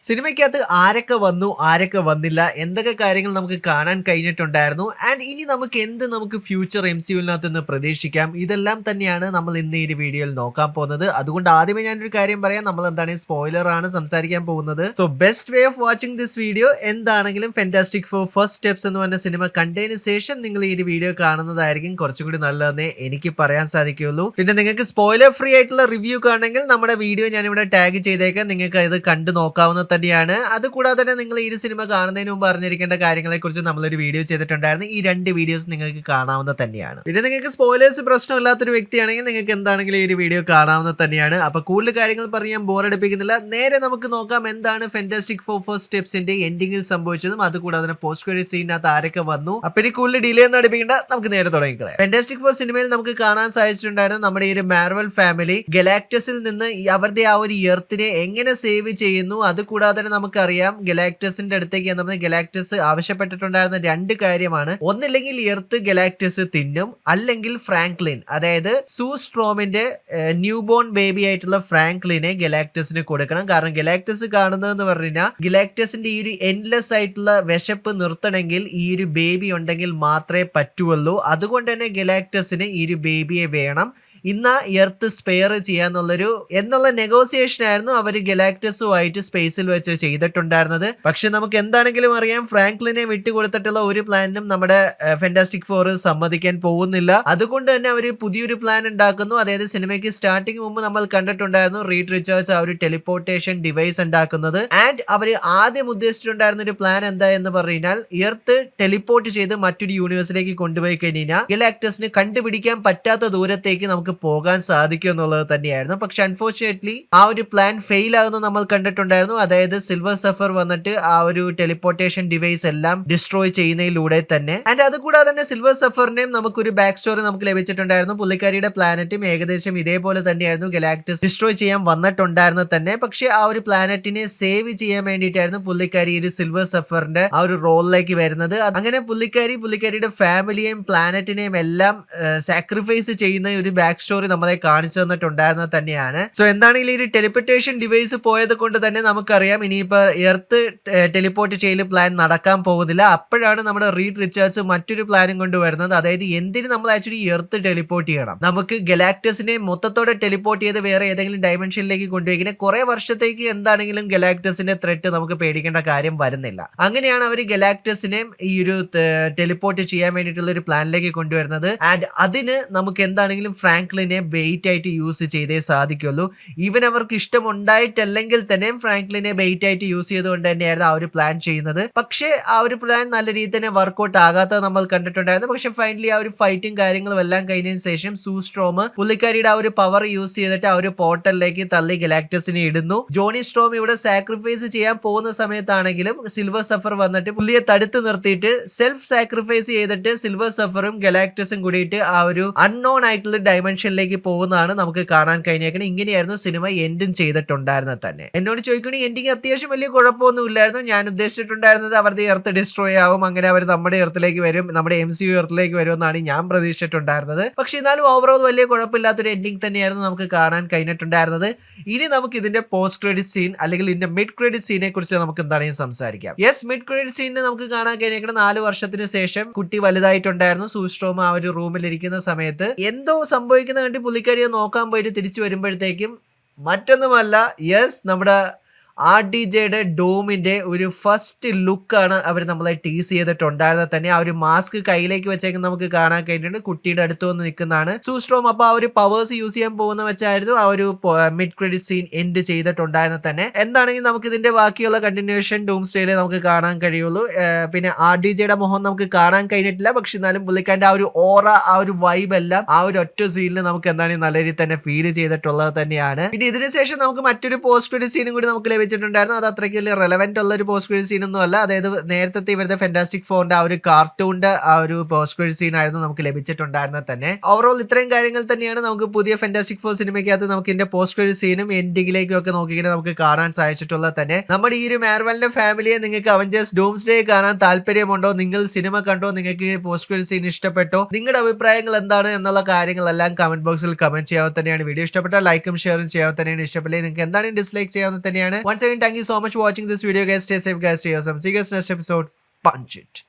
സിനിമയ്ക്കകത്ത് ആരൊക്കെ വന്നു ആരൊക്കെ വന്നില്ല എന്തൊക്കെ കാര്യങ്ങൾ നമുക്ക് കാണാൻ കഴിഞ്ഞിട്ടുണ്ടായിരുന്നു ആൻഡ് ഇനി നമുക്ക് ഫ്യൂച്ചർ MCUവിനകത്ത് നിന്ന് പ്രതീക്ഷിക്കാം ഇതെല്ലാം തന്നെയാണ് നമ്മൾ ഇന്ന് ഈ ഒരു വീഡിയോയിൽ നോക്കാൻ പോകുന്നത്. അതുകൊണ്ട് ആദ്യമേ ഞാനൊരു കാര്യം പറയാം, നമ്മൾ എന്താണ് സ്പോയിലർ ആണ് സംസാരിക്കാൻ പോകുന്നത്. So best way of watching this video എന്താണെങ്കിലും ഫാന്റാസ്റ്റിക് ഫോർ ഫസ്റ്റ് സ്റ്റെപ്സ് എന്ന് പറഞ്ഞ സിനിമ കണ്ടതിന് ശേഷം നിങ്ങൾ ഈ ഒരു വീഡിയോ കാണുന്നതായിരിക്കും കുറച്ചുകൂടി നല്ലതെന്നേ എനിക്ക് പറയാൻ സാധിക്കുകയുള്ളൂ. പിന്നെ നിങ്ങൾക്ക് സ്പോയിലർ ഫ്രീ ആയിട്ടുള്ള റിവ്യൂ കാണണമെങ്കിൽ നമ്മുടെ വീഡിയോ ഞാനിവിടെ ടാഗ് ചെയ്തേക്കാം, നിങ്ങൾക്ക് ഇത് കണ്ടു നോക്കാവുന്ന തന്നെയാണ്. അതുകൂടാതെ തന്നെ നിങ്ങൾ ഈ സിനിമ കാണുന്നതിന് മുമ്പ് അറിഞ്ഞിരിക്കേണ്ട കാര്യങ്ങളെ കുറിച്ച് നമ്മളൊരു വീഡിയോ ചെയ്തിട്ടുണ്ടായിരുന്നു. ഈ രണ്ട് വീഡിയോസ് നിങ്ങൾക്ക് കാണാവുന്ന തന്നെയാണ്. പിന്നെ നിങ്ങൾക്ക് സ്പോയിലേഴ്സ് പ്രശ്നമില്ലാത്തൊരു വ്യക്തിയാണെങ്കിൽ നിങ്ങൾക്ക് എന്താണെങ്കിലും ഈ ഒരു വീഡിയോ കാണാവുന്ന തന്നെയാണ്. അപ്പൊ കൂടുതൽ കാര്യങ്ങൾ പറയാൻ ബോറടിപ്പിക്കുന്നില്ല, നേരെ നമുക്ക് നോക്കാം എന്താണ് ഫാന്റാസ്റ്റിക് ഫോർ ഫസ്റ്റ് സ്റ്റെപ്സിന്റെ എൻഡിങ്ങിൽ സംഭവിച്ചതും അതുകൂടാതെ തന്നെ പോസ്റ്റ് ക്രെഡിറ്റ് സീനിനകത്ത് ആരൊക്കെ വന്നു. അപ്പൊ ഇനി കൂടുതൽ ഡിലേ ഒന്നും അടുപ്പിക്കേണ്ട, നമുക്ക് നേരെ തുടങ്ങിക്കളയാം. ഫാന്റാസ്റ്റിക് ഫോർ സിനിമയിൽ നമുക്ക് കാണാൻ സാധിച്ചിട്ടുണ്ടായിരുന്നു നമ്മുടെ ഈ ഒരു മാർവൽ ഫാമിലി ഗലാക്ടസിൽ നിന്ന് അവരുടെ ആ ഒരു എർത്തിനെ എങ്ങനെ സേവ് ചെയ്യുന്നു. അതുകൂടാതെ തന്നെ നമുക്കറിയാം ഗലാക്ടസിന്റെ അടുത്തേക്ക് നമ്മൾ ഗലാക്ടസ് ആവശ്യപ്പെട്ടിട്ടുണ്ടായിരുന്ന രണ്ട് കാര്യമാണ്. ഒന്നില്ലെങ്കിൽ എർത്ത് ഗലാക്ടസ് തിന്നും, അല്ലെങ്കിൽ ഫ്രാങ്ക്ലിൻ അതായത് സൂസ്ട്രോമിന്റെ ന്യൂ ബോൺ ബേബി ആയിട്ടുള്ള ഫ്രാങ്ക്ലിനെ ഗലാക്ടസിന് കൊടുക്കണം. കാരണം ഗലാക്ടസ് കാണുന്നതെന്ന് പറഞ്ഞു കഴിഞ്ഞാൽ ഗലാക്ടസിന്റെ ഈ ഒരു എൻഡ്ലെസ് ആയിട്ടുള്ള വിശപ്പ് നിർത്തണമെങ്കിൽ ഈ ഒരു ബേബി ഉണ്ടെങ്കിൽ മാത്രമേ പറ്റുള്ളൂ. അതുകൊണ്ട് തന്നെ ഗലാക്ടസിന് ഈ ഒരു ബേബിയെ വേണം. ഇന്ന് എർത്ത് സ്പെയർ എന്നുള്ള നെഗോസിയേഷൻ ആയിരുന്നു അവർ ഗലാക്ടസുമായിട്ട് സ്പേസിൽ വെച്ച് ചെയ്തിട്ടുണ്ടായിരുന്നത്. പക്ഷെ നമുക്ക് എന്താണെങ്കിലും അറിയാം, ഫ്രാങ്ക്ലിനെ വിട്ടുകൊടുത്തിട്ടുള്ള ഒരു പ്ലാനും നമ്മുടെ ഫാന്റാസ്റ്റിക് ഫോർ സമ്മതിക്കാൻ പോകുന്നില്ല. അതുകൊണ്ട് തന്നെ അവർ പുതിയൊരു പ്ലാൻ ഉണ്ടാക്കുന്നു. അതായത് സിനിമയ്ക്ക് സ്റ്റാർട്ടിങ് മുമ്പ് നമ്മൾ കണ്ടിട്ടുണ്ടായിരുന്നു റീഡ് റിച്ചാർഡ്സ് ആ ഒരു ടെലിപ്പോർട്ടേഷൻ ഡിവൈസ് ഉണ്ടാക്കുന്നത്. ആൻഡ് അവർ ആദ്യം ഉദ്ദേശിച്ചിട്ടുണ്ടായിരുന്ന ഒരു പ്ലാൻ എന്താ എന്ന് പറഞ്ഞു കഴിഞ്ഞാൽ എർത്ത് ടെലിപ്പോർട്ട് ചെയ്ത് മറ്റൊരു യൂണിവേഴ്സിലേക്ക് കൊണ്ടുപോയി കഴിഞ്ഞാൽ ഗലാക്ടസിന് കണ്ടുപിടിക്കാൻ പറ്റാത്ത ദൂരത്തേക്ക് നമുക്ക് പോകാൻ സാധിക്കും എന്നുള്ളത് തന്നെയായിരുന്നു. പക്ഷെ അൺഫോർച്ചുനേറ്റ്ലി ആ ഒരു പ്ലാൻ ഫെയിൽ ആകുന്നത് നമ്മൾ കണ്ടിട്ടുണ്ടായിരുന്നു. അതായത് സിൽവർ സഫർ വന്നിട്ട് ആ ഒരു ടെലിപ്പോർട്ടേഷൻ ഡിവൈസ് എല്ലാം ഡിസ്ട്രോയ് ചെയ്യുന്നതിലൂടെ തന്നെ. ആൻഡ് അതുകൂടാതെ തന്നെ സിൽവർ സഫറിനെയും നമുക്കൊരു ബാക്ക് സ്റ്റോറി നമുക്ക് ലഭിച്ചിട്ടുണ്ടായിരുന്നു. പുള്ളിക്കാരിയുടെ പ്ലാനറ്റും ഏകദേശം ഇതേപോലെ തന്നെയായിരുന്നു ഗലാക്ടസ് ഡിസ്ട്രോയ് ചെയ്യാൻ വന്നിട്ടുണ്ടായിരുന്നത് തന്നെ. പക്ഷെ ആ ഒരു പ്ലാനറ്റിനെ സേവ് ചെയ്യാൻ വേണ്ടിയിട്ടായിരുന്നു പുള്ളിക്കാരി ഒരു സിൽവർ സഫറിന്റെ ആ ഒരു റോളിലേക്ക് വരുന്നത്. അങ്ങനെ പുള്ളിക്കാരിയുടെ ഫാമിലിയെയും പ്ലാനറ്റിനെയും എല്ലാം സാക്രിഫൈസ് ചെയ്യുന്ന ഒരു ബാക്ക് സ്റ്റോറി നമ്മളെ കാണിച്ചു തന്നിട്ടുണ്ടായിരുന്നത് തന്നെയാണ്. സോ എന്താണെങ്കിലും ഈ ടെലിപ്പോർട്ടേഷൻ ഡിവൈസ് പോയത് കൊണ്ട് തന്നെ നമുക്കറിയാം ഇനിയിപ്പോ എർത്ത് ടെലിപ്പോർട്ട് ചെയ്യൽ പ്ലാൻ നടക്കാൻ പോകുന്നില്ല. അപ്പോഴാണ് നമ്മുടെ റീഡ് റിച്ചാർഡ്സ് മറ്റൊരു പ്ലാനും കൊണ്ടുവരുന്നത്. അതായത് എന്തിന് നമ്മൾ ആക്ച്വലി എർത്ത് ടെലിപ്പോർട്ട് ചെയ്യണം, നമുക്ക് ഗലാക്ടസിനെ മൊത്തത്തോടെ ടെലിപ്പോർട്ട് ചെയ്ത് വേറെ ഏതെങ്കിലും ഡയമെൻഷനിലേക്ക് കൊണ്ടുപോയി കുറെ വർഷത്തേക്ക് എന്താണെങ്കിലും ഗലാക്ടസിന്റെ ത്രെറ്റ് നമുക്ക് പേടിക്കേണ്ട കാര്യം വരുന്നില്ല. അങ്ങനെയാണ് അവർ ഗലാക്ടസിനെ ഈ ഒരു ടെലിപ്പോർട്ട് ചെയ്യാൻ വേണ്ടിയിട്ടുള്ള ഒരു പ്ലാനിലേക്ക് കൊണ്ടുവരുന്നത്. ആൻഡ് അതിന് നമുക്ക് എന്താണെങ്കിലും ഫ്രാങ്ക്ലിനെ ബെയ്റ്റ് ആയിട്ട് യൂസ് ചെയ്തേ സാധിക്കുള്ളൂ. ഈവൻ അവർക്ക് ഇഷ്ടമുണ്ടായിട്ടല്ലെങ്കിൽ തന്നെ ഫ്രാങ്ക്ലിനെ ബെയ്റ്റ് ആയിട്ട് യൂസ് ചെയ്തുകൊണ്ട് തന്നെയായിരുന്നു ആ ഒരു പ്ലാൻ ചെയ്യുന്നത്. പക്ഷേ ആ ഒരു പ്ലാൻ നല്ല രീതിയിൽ തന്നെ വർക്ക്ഔട്ട് ആകാത്തത് നമ്മൾ കണ്ടിട്ടുണ്ടായിരുന്നു. പക്ഷെ ഫൈനലി ആ ഒരു ഫൈറ്റും കാര്യങ്ങളും എല്ലാം കഴിഞ്ഞതിന് ശേഷം സൂസ്ട്രോം പുള്ളിക്കാരിയുടെ ആ ഒരു പവർ യൂസ് ചെയ്തിട്ട് ആ ഒരു പോർട്ടലിലേക്ക് തള്ളി ഗലാക്ടസിനെ ഇടുന്നു. ജോണി സ്ട്രോം ഇവിടെ സാക്രിഫൈസ് ചെയ്യാൻ പോകുന്ന സമയത്താണെങ്കിലും സിൽവർ സഫർ വന്നിട്ട് പുള്ളിയെ തടുത്ത് നിർത്തിയിട്ട് സെൽഫ് സാക്രിഫൈസ് ചെയ്തിട്ട് സിൽവർ സഫറും ഗലാക്ടസും കൂടിയിട്ട് ആ ഒരു അൺനോൺ ആയിട്ടുള്ള ഡയമെൻഷനിലേക്ക് പോകുന്നതാണ് നമുക്ക് കാണാൻ കഴിഞ്ഞേക്കുന്നത്. ഇങ്ങനെയായിരുന്നു സിനിമ എൻഡും ചെയ്തിട്ടുണ്ടായിരുന്നത് തന്നെ. എന്നോട് ചോദിക്കണേ എൻഡിങ് അത്യാവശ്യം വലിയ കുഴപ്പമൊന്നും ഇല്ലായിരുന്നു. ഞാൻ ഉദ്ദേശിച്ചിട്ടുണ്ടായിരുന്നത് അവരുടെ എർത്ത് ഡിസ്ട്രോയ് ആവും, അങ്ങനെ അവർ നമ്മുടെ എർത്തിലേക്ക് വരും, നമ്മുടെ MCU എർത്തിലേക്ക് വരും എന്നാണ് ഞാൻ പ്രതീക്ഷിച്ചിട്ടുണ്ടായിരുന്നത്. പക്ഷെ എന്നാലും ഓവറോൾ വലിയ കുഴപ്പമില്ലാത്തൊരു എൻഡിങ് തന്നെയായിരുന്നു നമുക്ക് കാണാൻ കഴിഞ്ഞിട്ടുണ്ടായിരുന്നത്. ഇനി നമുക്ക് ഇതിന്റെ പോസ്റ്റ് ക്രെഡിറ്റ് സീൻ അല്ലെങ്കിൽ ഇതിന്റെ മിഡ് ക്രെഡിറ്റ് സീനെ കുറിച്ച് നമുക്ക് എന്താണെങ്കിലും സംസാരിക്കാം. യെസ്, മിഡ് ക്രെഡിറ്റ് സീനിന് നമുക്ക് കാണാൻ കഴിഞ്ഞേക്കുന്നത് 4 വർഷത്തിന് ശേഷം കുട്ടി വലുതായിട്ടുണ്ടായിരുന്നു. സൂസ്ട്രോം ആ ഒരു റൂമിൽ ഇരിക്കുന്ന സമയത്ത് എന്തോ സംഭവിക്കുന്ന കണ്ടി പുള്ളിക്കാരിയെ നോക്കാൻ പോയിട്ട് തിരിച്ചു വരുമ്പോഴത്തേക്കും മറ്റൊന്നുമല്ല, യെസ്, നമ്മുടെ RDJയുടെ ഡോമിന്റെ ഒരു ഫസ്റ്റ് ലുക്കാണ് അവർ നമ്മളെ ടീസ് ചെയ്തിട്ടുണ്ടായിരുന്നത് തന്നെ. ആ ഒരു മാസ്ക് കയ്യിലേക്ക് വെച്ചേക്കും നമുക്ക് കാണാൻ കഴിഞ്ഞിട്ടുണ്ട്. കുട്ടിയുടെ അടുത്ത് വന്ന് നിൽക്കുന്നതാണ് സൂസ്ട്രോം. അപ്പൊ ആ ഒരു പവേഴ്സ് യൂസ് ചെയ്യാൻ പോകുന്ന വെച്ചായിരുന്നു ആ ഒരു മിഡ് ക്രെഡിറ്റ് സീൻ എൻഡ് ചെയ്തിട്ടുണ്ടായിരുന്നത് തന്നെ. എന്താണെങ്കിൽ നമുക്ക് ഇതിന്റെ ബാക്കിയുള്ള കണ്ടിന്യൂഷൻ ഡൂം സ്റ്റേയിലെ നമുക്ക് കാണാൻ കഴിയുള്ളൂ. പിന്നെ RDJയുടെ മുഖം നമുക്ക് കാണാൻ കഴിഞ്ഞിട്ടില്ല. പക്ഷെ എന്നാലും പുള്ളിക്കാരന്റെ ആ ഒരു ഓറ, ആ ഒരു വൈബ് എല്ലാം ആ ഒരു ഒറ്റ സീനിൽ നമുക്ക് എന്താണെങ്കിൽ നല്ല രീതിയിൽ തന്നെ ഫീൽ ചെയ്തിട്ടുള്ളത് തന്നെയാണ്. പിന്നെ ഇതിനുശേഷം നമുക്ക് മറ്റൊരു പോസ്റ്റ് ക്രെഡിറ്റ് സീനും കൂടി നമുക്ക് വെച്ചിട്ടുണ്ടായിരുന്നു. അത് അത്രയ്ക്ക് വലിയ റെലവെന്റ് ഉള്ള ഒരു പോസ്റ്റ് ക്രെഡിറ്റ് സീൻ ഒന്നും അല്ല. അതായത് നേരത്തെ ഇവരുടെ ഫാന്റാസ്റ്റിക് ഫോറിന്റെ ആ ഒരു കാർട്ടൂണിന്റെ ആ ഒരു പോസ്റ്റ് ക്രെഡിറ്റ് സീൻ ആയിരുന്നു നമുക്ക് ലഭിച്ചിട്ടുണ്ടായിരുന്നത് തന്നെ. ഓവറോൾ ഇത്രയും കാര്യങ്ങൾ തന്നെയാണ് നമുക്ക് പുതിയ ഫാന്റാസ്റ്റിക് ഫോർ സിനിമയ്ക്കകത്ത് നമുക്ക് ഇതിന്റെ പോസ്റ്റ് ക്രെഡിറ്റ് സീനും എൻഡിങ്ങിലേക്കും ഒക്കെ നോക്കിയിട്ട് നമുക്ക് കാണാൻ സാധിച്ചിട്ടുള്ളത് തന്നെ. നമ്മുടെ ഈ ഒരു മാർവലിന്റെ ഫാമിലിയെ നിങ്ങൾക്ക് അവഞ്ചേഴ്സ് ഡൂംസ്ഡേ കാണാൻ താല്പര്യമുണ്ടോ, നിങ്ങൾ സിനിമ കണ്ടോ, നിങ്ങൾക്ക് പോസ്റ്റ് ക്രെഡിറ്റ് സീൻ ഇഷ്ടപ്പെട്ടോ, നിങ്ങളുടെ അഭിപ്രായങ്ങൾ എന്താണ് എന്നുള്ള കാര്യങ്ങളെല്ലാം കമന്റ് ബോക്സിൽ കമന്റ് ചെയ്യാൻ തന്നെയാണ്. വീഡിയോ ഇഷ്ടപ്പെട്ടാൽ ലൈക്കും ഷെയറും ചെയ്യാൻ തന്നെയാണ്. ഇഷ്ടപ്പെട്ടില്ലെങ്കിൽ നിങ്ങൾക്ക് എന്താണ് ഡിസ്ലൈക്ക് ചെയ്യാൻ തന്നെയാണ്. Once again, thank you so much for watching this video, guys. Stay safe, guys. Stay awesome. See you guys next episode. Punch it.